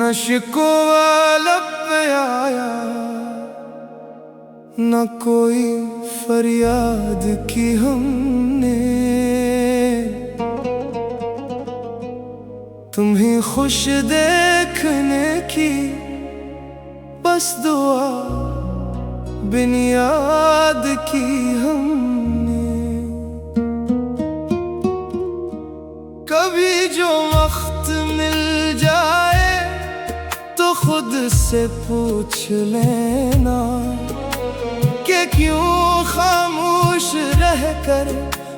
न शिकवा लब पे आया, न कोई फरियाद की हमने। तुम्हें खुश देखने की बस दुआ बिन याद की हमने। कभी जो वक्त मिल जाए तो खुद से पूछ लेना कि क्यों खामोश रहकर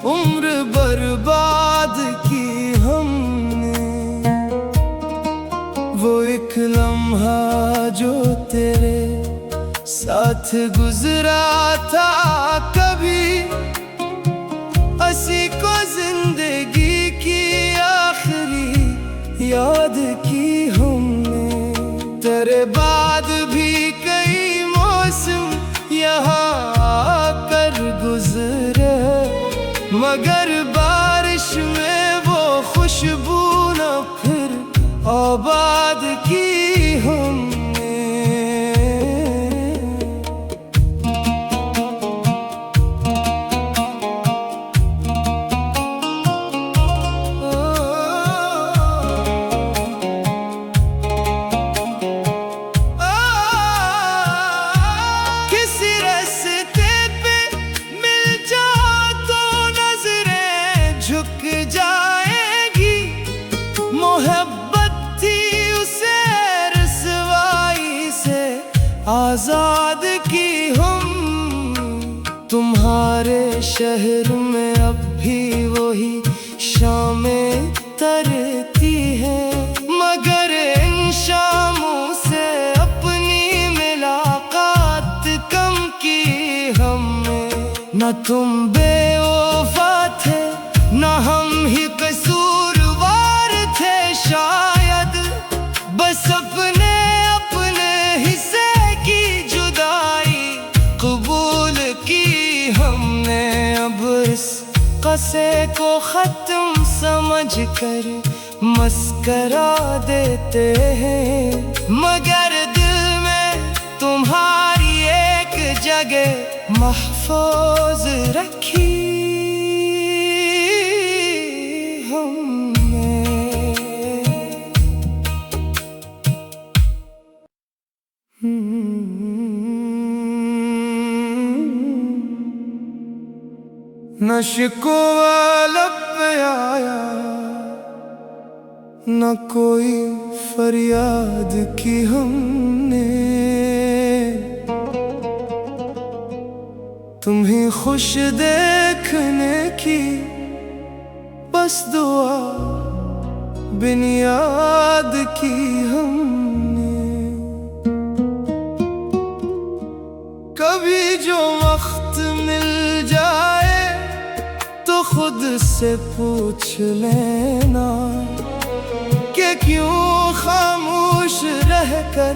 उम्र बर्बाद की हमने। वो एक लम्हा जो तेरे साथ गुजरा था, कभी असी को जिंदगी की आखिरी याद की हमने। तेरे बाद भी कई मौसम यहाँ आकर गुजरे, मगर बारिश में वो खुशबू न फिर आबाद की हमने। आजाद की हम तुम्हारे शहर में अब भी वही शामें तरती हैं, मगर इन शामों से अपनी मुलाकात कम की हमने। न तुम बेवफा थे न हम ही कसूरवार थे, शायद बस अपने कसे को खत्म समझ कर मस्करा देते हैं, मगर दिल में तुम्हारी एक जगह महफूज रखी हमने। न शिकवा लब पे आया, न कोई फरियाद की हमने। तुम्हें खुश देखने की बस दुआ बिन याद की हमने। कभी जो वक्त मिल जाए तो खुद से पूछ लेना कि क्यों खामोश रहकर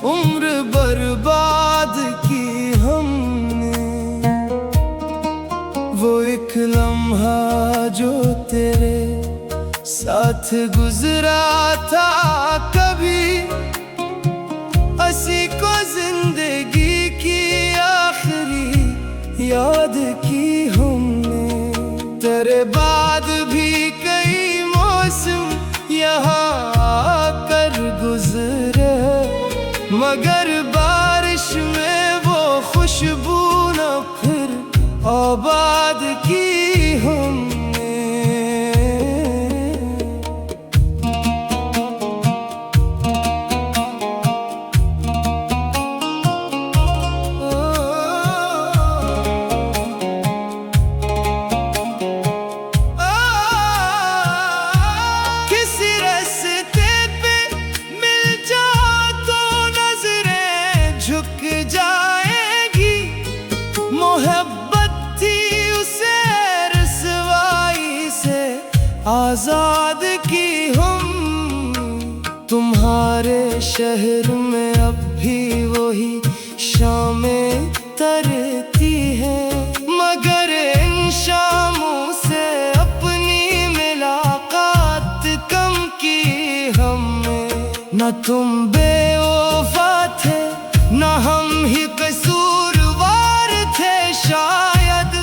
उम्र बर्बाद की हमने। वो एक लम्हा जो तेरे साथ गुजरा था, कभी असी को जिंदगी की आखिरी याद की हमने। तेरे बाद भी कई मौसम यहाँ आकर गुजरे, मगर बारिश में वो खुशबू न फिर आबाद की हमने। आजाद की हम तुम्हारे शहर में अब भी वही शामें तरती हैं, मगर इन शामों से अपनी मुलाकात कम की हमने। न न तुम बेवफा थे, न हम ही कसूरवार थे शायद।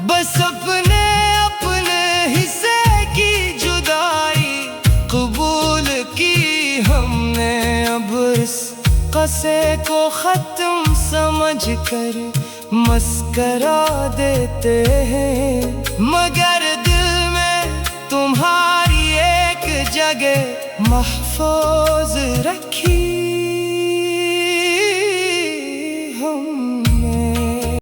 बस अपने अपने हिस्से की जुदाई कबूल की हमने। अब इस कसे को खत्म समझ कर मस्करा देते हैं, मगर दिल में तुम्हारी एक जगह महफूज रखी।